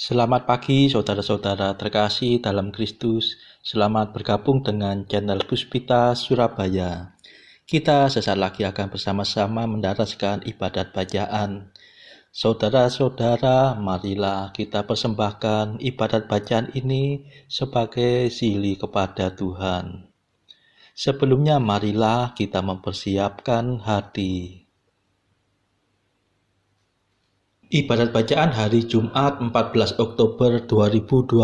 Selamat pagi saudara-saudara terkasih dalam Kristus. Selamat bergabung dengan channel Puspita Surabaya. Kita sesaat lagi akan bersama-sama mendaraskan ibadat bacaan. Saudara-saudara, marilah kita persembahkan ibadat bacaan ini sebagai sili kepada Tuhan. Sebelumnya marilah kita mempersiapkan hati. Ibadat bacaan hari Jumat 14 Oktober 2022,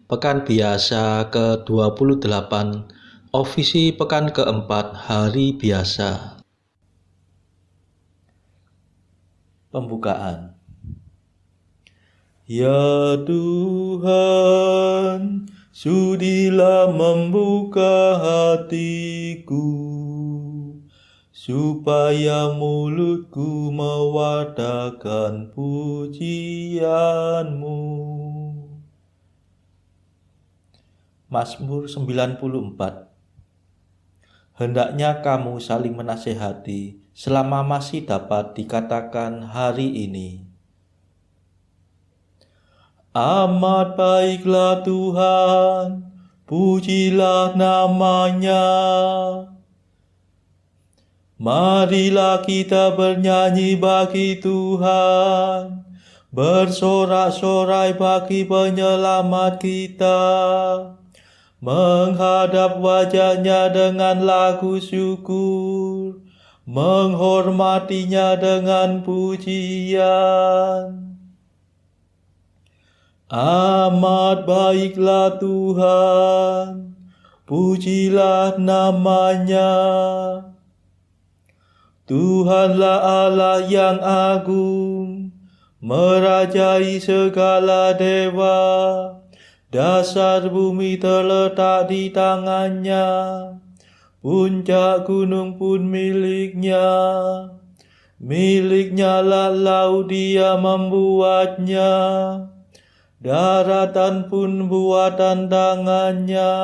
Pekan Biasa ke-28, Ofisi Pekan keempat, Hari Biasa. Pembukaan. Ya Tuhan, sudilah membuka hatiku, supaya mulutku mewartakan pujian-Mu. Mazmur 94. Hendaknya kamu saling menasehati selama masih dapat dikatakan hari ini. Amat baiklah Tuhan, pujilah namanya. Marilah kita bernyanyi bagi Tuhan, bersorak-sorai bagi penyelamat kita, menghadap wajah-Nya dengan lagu syukur, menghormatinya dengan pujian. Amat baiklah Tuhan, pujilah namanya. Tuhanlah Allah yang agung, merajai segala dewa. Dasar bumi terletak di tangan-Nya, puncak gunung pun milik-Nya. Milik-Nya lah laut, Dia membuatnya, daratan pun buatan tangan-Nya.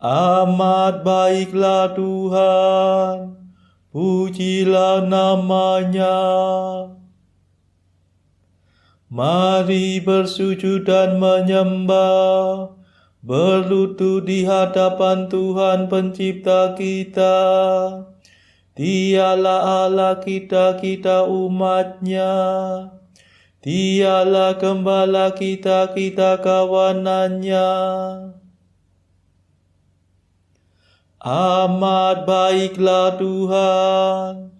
Amat baiklah Tuhan, pujilah namanya. Mari bersujud dan menyembah, berlutut di hadapan Tuhan pencipta kita. Dialah Allah kita, kita umat-Nya. Dialah gembala kita, kita kawanan-Nya. Amat baiklah Tuhan,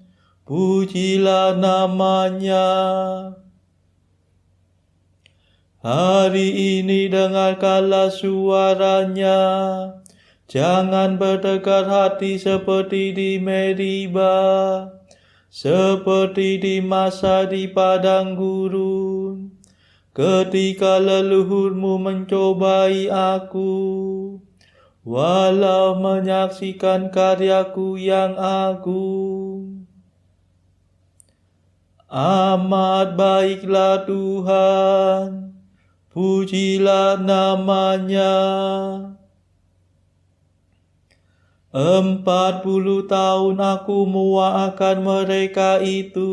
pujilah namanya. Hari ini dengarkanlah suaranya, jangan berdekat hati seperti di Meriba, seperti di masa di padang gurun, ketika leluhurmu mencobai aku, walau menyaksikan karyaku yang agung. Amat baiklah Tuhan, pujilah namanya. 40 tahun aku muakkan mereka itu,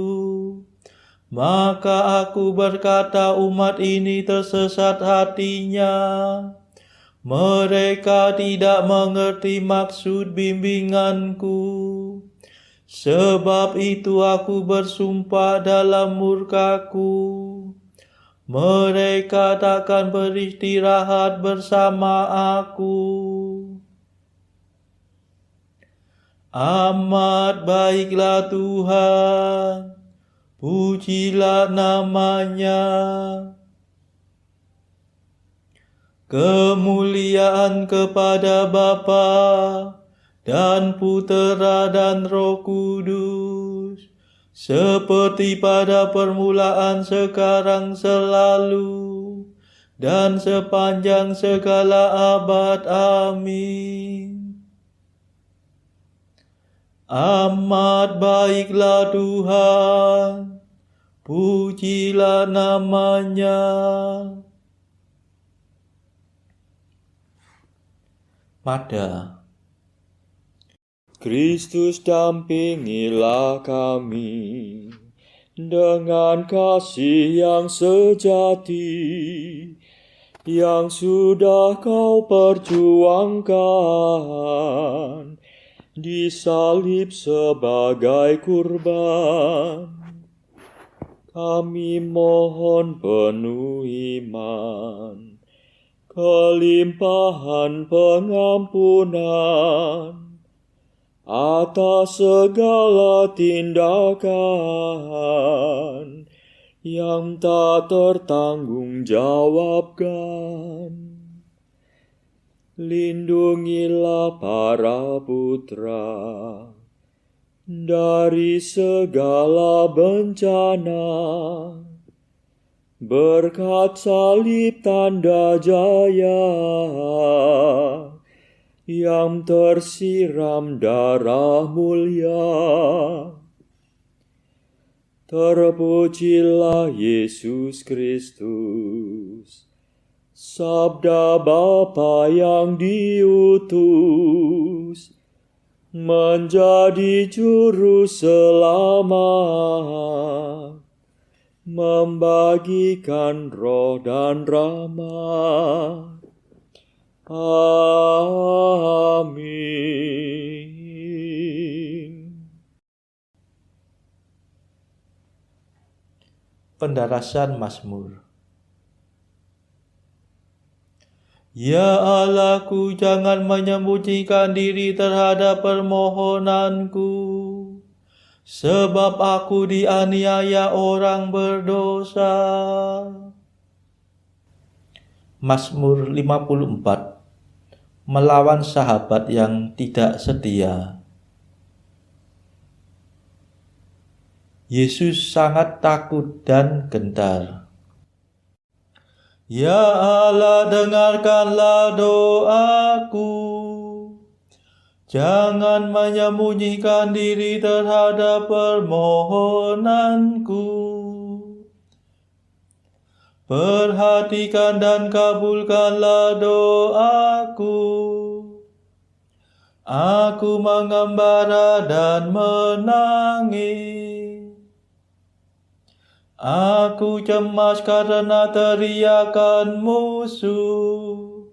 maka aku berkata umat ini tersesat hatinya. Mereka tidak mengerti maksud bimbinganku. Sebab itu aku bersumpah dalam murkaku, mereka takkan beristirahat bersama aku. Amat baiklah Tuhan, pujilah namanya. Kemuliaan kepada Bapa dan Putera dan Roh Kudus, seperti pada permulaan, sekarang, selalu, dan sepanjang segala abad. Amin. Amat baiklah Tuhan, pujilah namanya. Mada. Kristus dampingilah kami, dengan kasih yang sejati yang sudah kau perjuangkan, disalib sebagai kurban. Kami mohon penuh iman, kelimpahan pengampunan atas segala tindakan yang tak tertanggungjawabkan. Lindungilah para putra dari segala bencana, berkat salib tanda jaya yang tersiram darah mulia. Terpujilah Yesus Kristus, Sabda Bapa yang diutus menjadi juru selamat, membagikan roh dan rahmat. Amin. Pendarasan Mazmur. Ya Allahku, jangan menyembunyikan diri terhadap permohonanku, sebab aku dianiaya orang berdosa. Mazmur 54. Melawan sahabat yang tidak setia. Yesus sangat takut dan gentar. Ya Allah, dengarkanlah doaku. Jangan menyembunyikan diri terhadap permohonanku. Perhatikan dan kabulkanlah doaku. Aku mengembara dan menangis. Aku cemas karena teriakan musuh,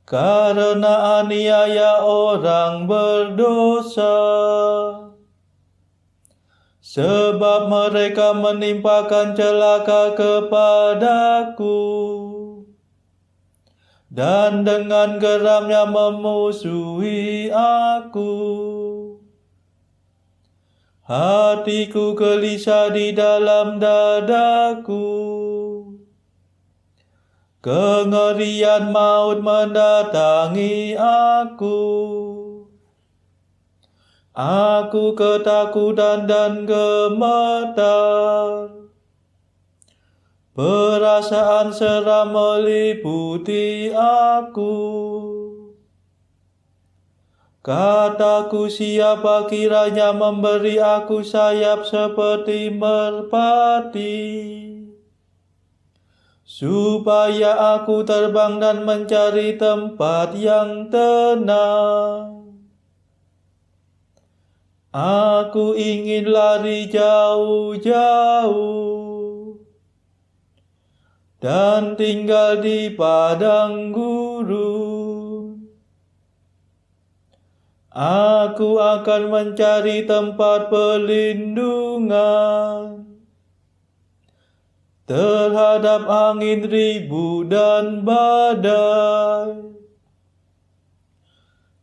karena aniaya orang berdosa. Sebab mereka menimpakan celaka kepadaku, dan dengan geramnya memusuhi aku. Hatiku gelisah di dalam dadaku. Kengerian maut mendatangi aku. Aku ketakutan dan gemetar. Perasaan seram meliputi aku. Kataku, siapa kiranya memberi aku sayap seperti merpati, supaya aku terbang dan mencari tempat yang tenang. Aku ingin lari jauh-jauh dan tinggal di padang gurun. Aku akan mencari tempat perlindungan terhadap angin ribut dan badai.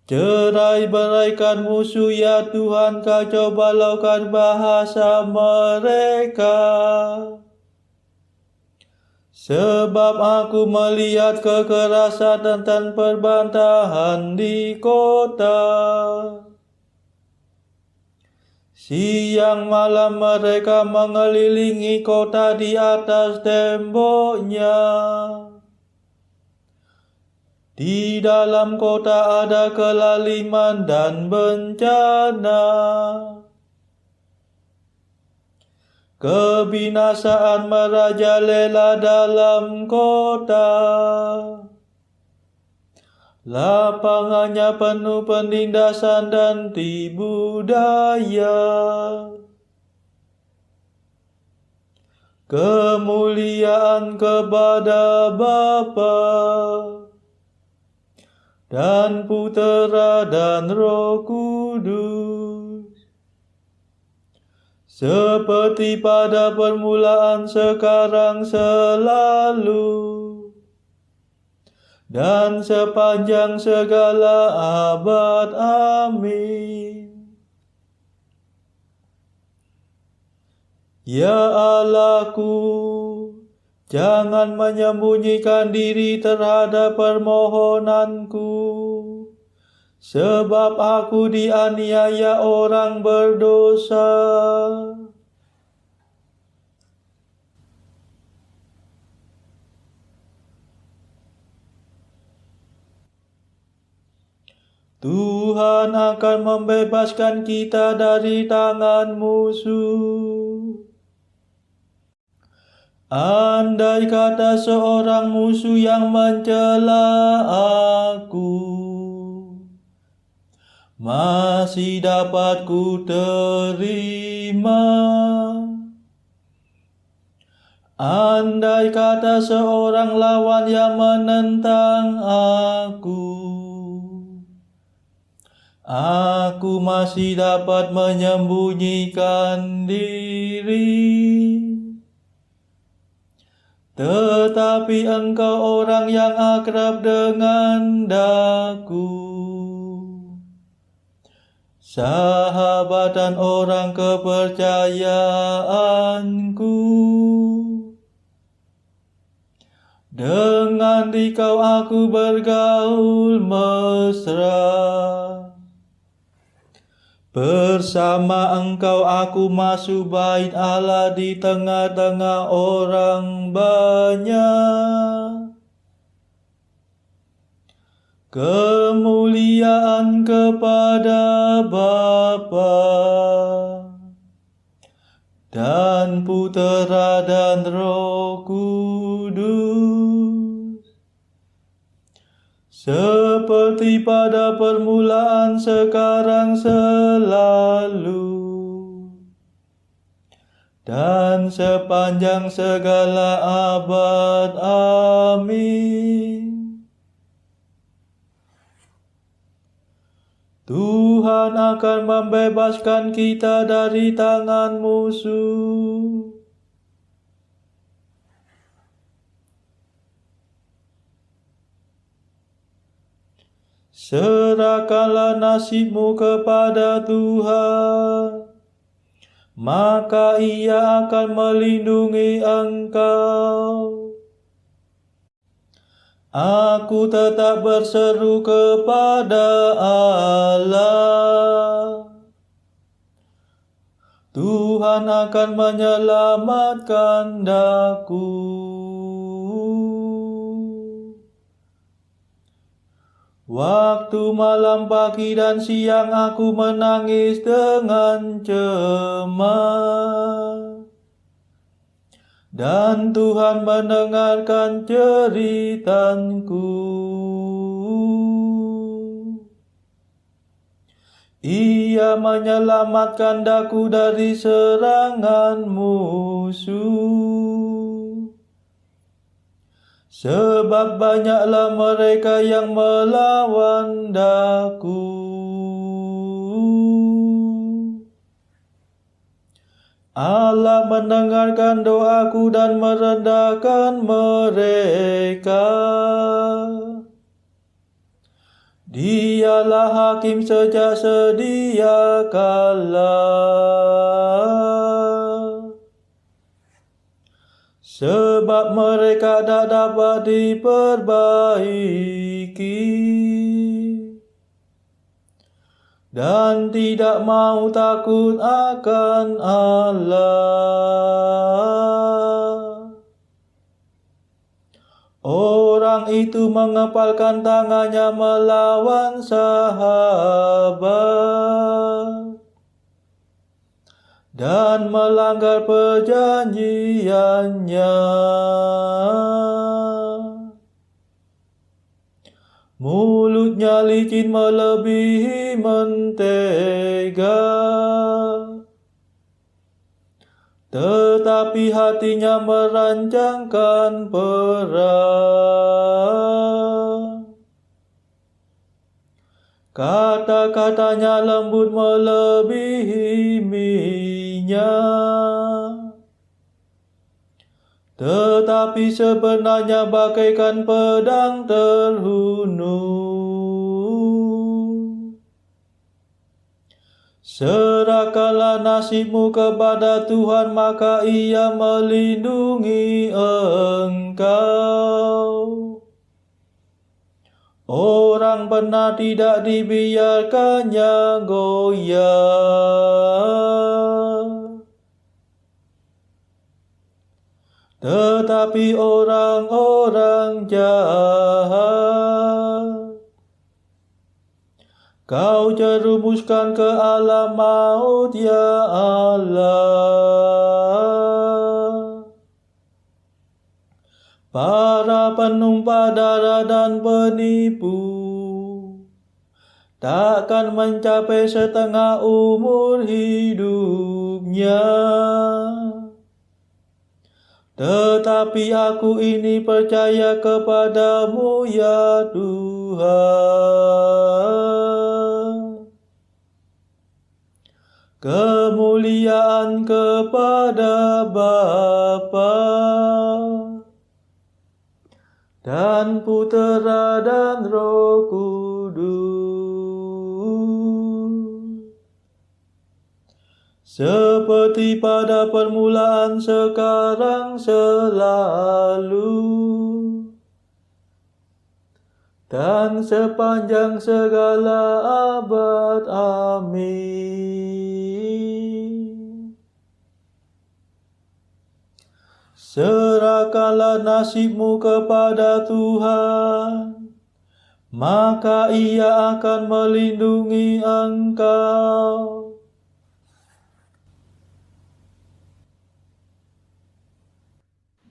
Cerai-beraikan musuh, ya Tuhan, kacau balaukan bahasa mereka. Sebab aku melihat kekerasan dan perbantahan di kota. Siang malam mereka mengelilingi kota di atas temboknya. Di dalam kota ada kelaliman dan bencana. Kebinasaan merajalela dalam kota. Lapangannya penuh penindasan dan tipu daya. Kemuliaan kepada Bapa dan Putera dan Roh Kudus, seperti pada permulaan, sekarang, selalu, dan sepanjang segala abad. Amin. Ya Allahku, jangan menyembunyikan diri terhadap permohonanku, sebab aku dianiaya orang berdosa. Tuhan akan membebaskan kita dari tangan musuh. Andai kata seorang musuh yang mencela aku, masih dapat ku terima. Andai kata seorang lawan yang menentang aku masih dapat menyembunyikan diri. Tetapi engkau orang yang akrab dengan daku, sahabat dan orang kepercayaanku. Dengan Dikau aku bergaul mesra. Bersama Engkau aku masuk bait Allah di tengah-tengah orang banyak. Kemuliaan kepada Bapa dan Putera dan Roh Kudus, seperti pada permulaan, sekarang, selalu, dan sepanjang segala abad. Amin. Tuhan akan membebaskan kita dari tangan musuh. Serahkanlah nasibmu kepada Tuhan, maka Ia akan melindungi engkau. Aku tetap berseru kepada Allah. Tuhan akan menyelamatkan daku. Waktu malam, pagi, dan siang aku menangis dengan cemas. Dan Tuhan mendengarkan jeritanku. Ia menyelamatkan daku dari serangan musuh. Sebab banyaklah mereka yang melawan daku. Allah mendengarkan doaku dan merendahkan mereka. Dialah hakim sejak sedia kala. Sebab mereka tak dapat diperbaiki dan tidak mau takut akan Allah. Orang itu mengepalkan tangannya melawan sahabat dan melanggar perjanjiannya. Mulutnya licin melebihi mentega tetapi hatinya merancangkan perang. Kata-katanya lembut melebihi minyak, tetapi sebenarnya bagaikan pedang terhunus. Serahkanlah nasibmu kepada Tuhan, maka Ia melindungi engkau. Orang benar tidak dibiarkannya goyah, tetapi orang-orang jahat Kau jerumuskan ke alam maut, ya Allah. Para penumpah darah dan penipu takkan mencapai setengah umur hidupnya. Tetapi aku ini percaya kepadamu, ya Tuhan. Kemuliaan kepada Bapa dan Putera dan Roh Kudus, seperti pada permulaan, sekarang, selalu, dan sepanjang segala abad. Amin. Serahkanlah nasibmu kepada Tuhan, maka Ia akan melindungi engkau.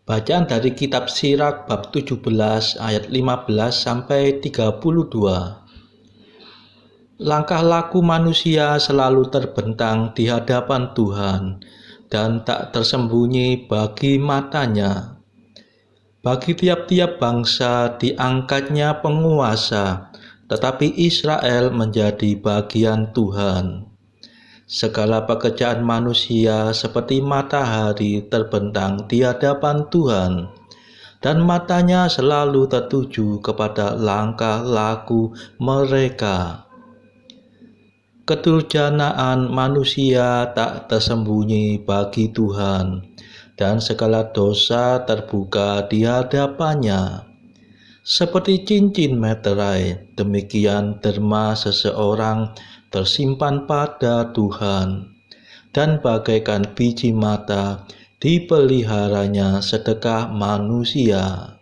Bacaan dari kitab Sirak bab 17 ayat 15 sampai 32. Langkah laku manusia selalu terbentang di hadapan Tuhan dan tak tersembunyi bagi matanya. Bagi tiap-tiap bangsa diangkatnya penguasa, tetapi Israel menjadi bagian Tuhan. Segala pekerjaan manusia seperti matahari terbentang di hadapan Tuhan, dan matanya selalu tertuju kepada langkah laku mereka. Kedurjanaan manusia tak tersembunyi bagi Tuhan, dan segala dosa terbuka di hadapannya. Seperti cincin meterai, demikian derma seseorang tersimpan pada Tuhan, dan bagaikan biji mata dipeliharanya sedekah manusia.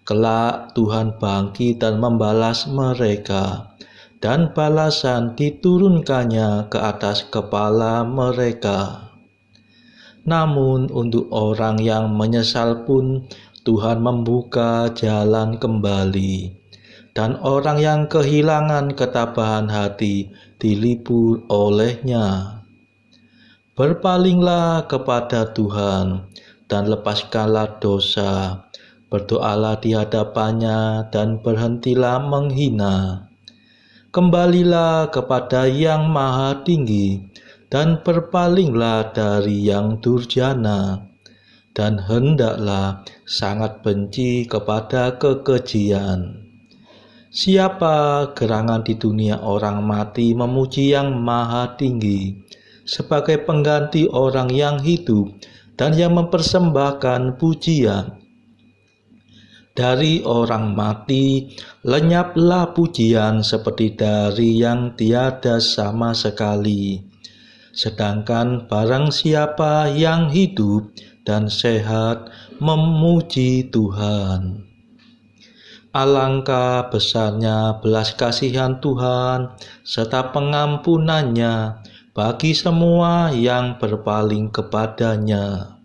Kelak Tuhan bangkit dan membalas mereka, dan balasan diturunkannya ke atas kepala mereka. Namun untuk orang yang menyesal pun Tuhan membuka jalan kembali, dan orang yang kehilangan ketabahan hati dilipur olehnya. Berpalinglah kepada Tuhan dan lepaskanlah dosa, berdoalah di hadapannya dan berhentilah menghina. Kembalilah kepada Yang Maha Tinggi dan berpalinglah dari yang durjana, dan hendaklah sangat benci kepada kekejian. Siapa gerangan di dunia orang mati memuji Yang Maha Tinggi sebagai pengganti orang yang hidup dan yang mempersembahkan pujian. Dari orang mati lenyaplah pujian seperti dari yang tiada sama sekali. Sedangkan barang siapa yang hidup dan sehat memuji Tuhan. Alangkah besarnya belas kasihan Tuhan serta pengampunannya bagi semua yang berpaling kepadanya.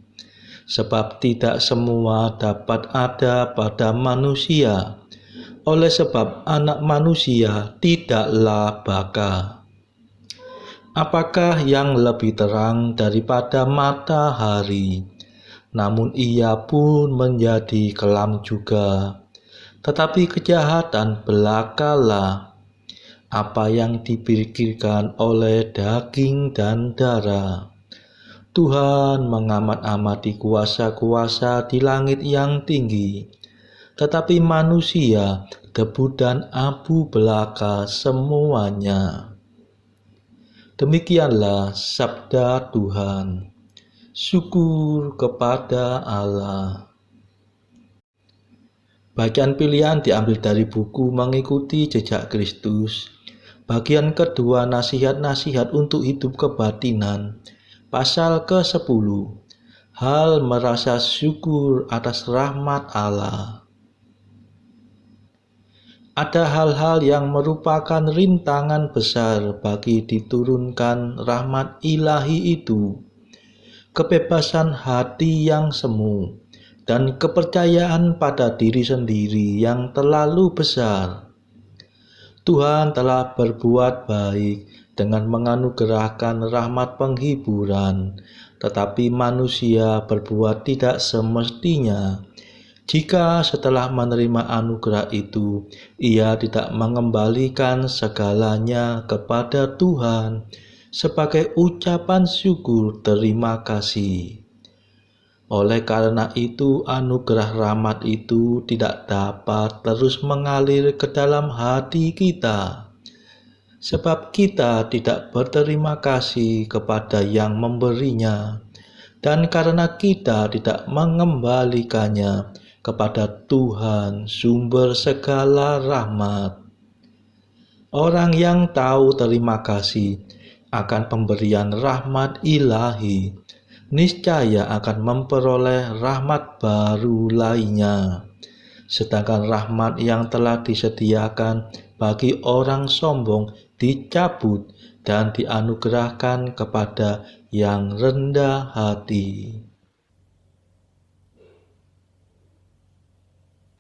Sebab tidak semua dapat ada pada manusia, oleh sebab anak manusia tidaklah baka. Apakah yang lebih terang daripada matahari? Namun ia pun menjadi kelam juga. Tetapi kejahatan belakalah. Apa yang dipikirkan oleh daging dan darah. Tuhan mengamat-amati kuasa-kuasa di langit yang tinggi, tetapi manusia debu dan abu belaka semuanya. Demikianlah sabda Tuhan. Syukur kepada Allah. Bacaan pilihan diambil dari buku Mengikuti Jejak Kristus. Bagian kedua, nasihat-nasihat untuk hidup kebatinan. Pasal ke-10. Hal merasa syukur atas rahmat Allah. Ada hal-hal yang merupakan rintangan besar bagi diturunkan rahmat ilahi itu. Kebebasan hati yang semu dan kepercayaan pada diri sendiri yang terlalu besar. Tuhan telah berbuat baik dengan menganugerahkan rahmat penghiburan, tetapi manusia berbuat tidak semestinya. Jika setelah menerima anugerah itu, ia tidak mengembalikan segalanya kepada Tuhan sebagai ucapan syukur terima kasih. Oleh karena itu, anugerah rahmat itu tidak dapat terus mengalir ke dalam hati kita, sebab kita tidak berterima kasih kepada yang memberinya, dan karena kita tidak mengembalikannya kepada Tuhan, sumber segala rahmat. Orang yang tahu terima kasih akan pemberian rahmat ilahi, niscaya akan memperoleh rahmat baru lainnya. Sedangkan rahmat yang telah disediakan bagi orang sombong dicabut dan dianugerahkan kepada yang rendah hati.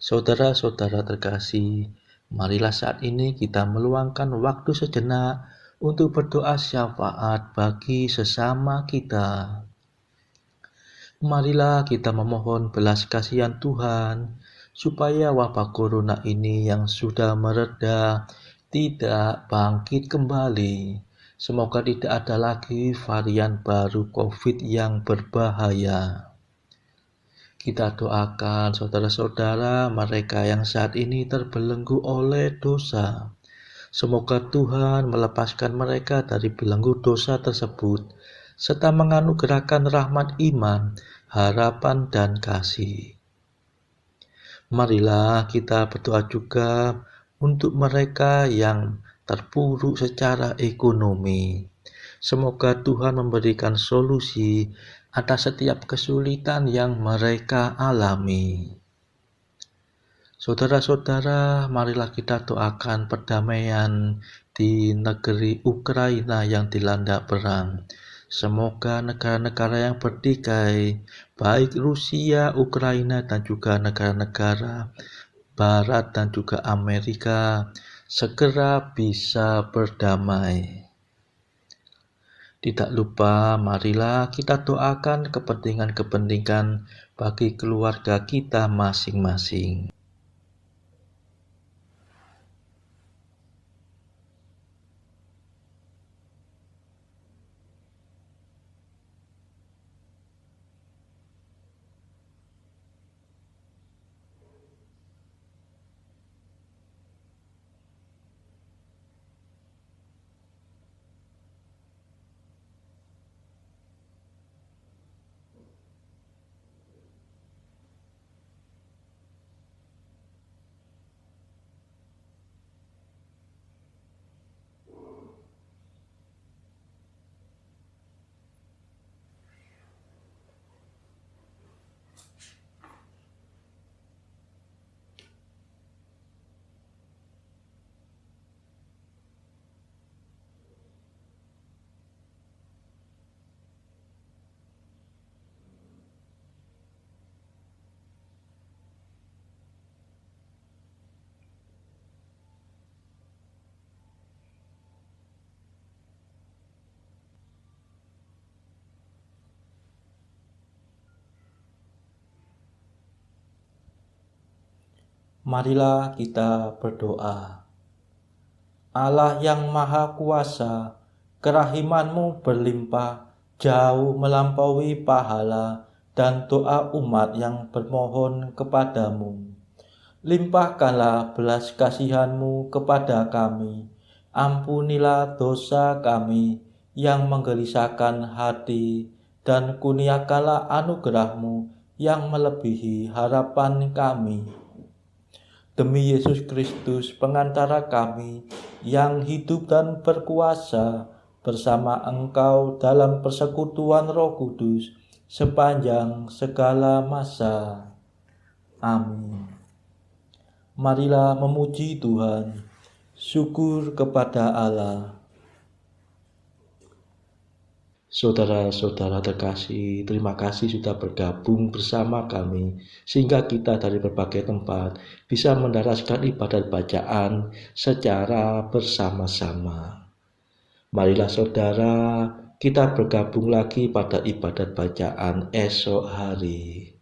Saudara-saudara terkasih, marilah saat ini kita meluangkan waktu sejenak untuk berdoa syafaat bagi sesama kita. Marilah kita memohon belas kasihan Tuhan, supaya wabah corona ini yang sudah mereda tidak bangkit kembali. Semoga tidak ada lagi varian baru COVID yang berbahaya. Kita doakan saudara-saudara mereka yang saat ini terbelenggu oleh dosa. Semoga Tuhan melepaskan mereka dari belenggu dosa tersebut, serta menganugerahkan rahmat iman, harapan, dan kasih. Marilah kita berdoa juga untuk mereka yang terpuruk secara ekonomi. Semoga Tuhan memberikan solusi atas setiap kesulitan yang mereka alami. Saudara-saudara, marilah kita doakan perdamaian di negeri Ukraina yang dilanda perang. Semoga negara-negara yang bertikai, baik Rusia, Ukraina, dan juga negara-negara Barat dan juga Amerika, segera bisa berdamai. Tidak lupa, marilah kita doakan kepentingan-kepentingan bagi keluarga kita masing-masing. Marilah kita berdoa. Allah yang Maha Kuasa, kerahiman-Mu berlimpah, jauh melampaui pahala dan doa umat yang bermohon kepadamu. Limpahkanlah belas kasihan-Mu kepada kami. Ampunilah dosa kami yang menggelisahkan hati, dan kurniakanlah anugerah-Mu yang melebihi harapan kami. Demi Yesus Kristus, pengantara kami yang hidup dan berkuasa bersama Engkau dalam persekutuan Roh Kudus sepanjang segala masa. Amin. Marilah memuji Tuhan. Syukur kepada Allah. Saudara-saudara terkasih, terima kasih sudah bergabung bersama kami, sehingga kita dari berbagai tempat bisa mendaraskan ibadat bacaan secara bersama-sama. Marilah saudara, kita bergabung lagi pada ibadat bacaan esok hari.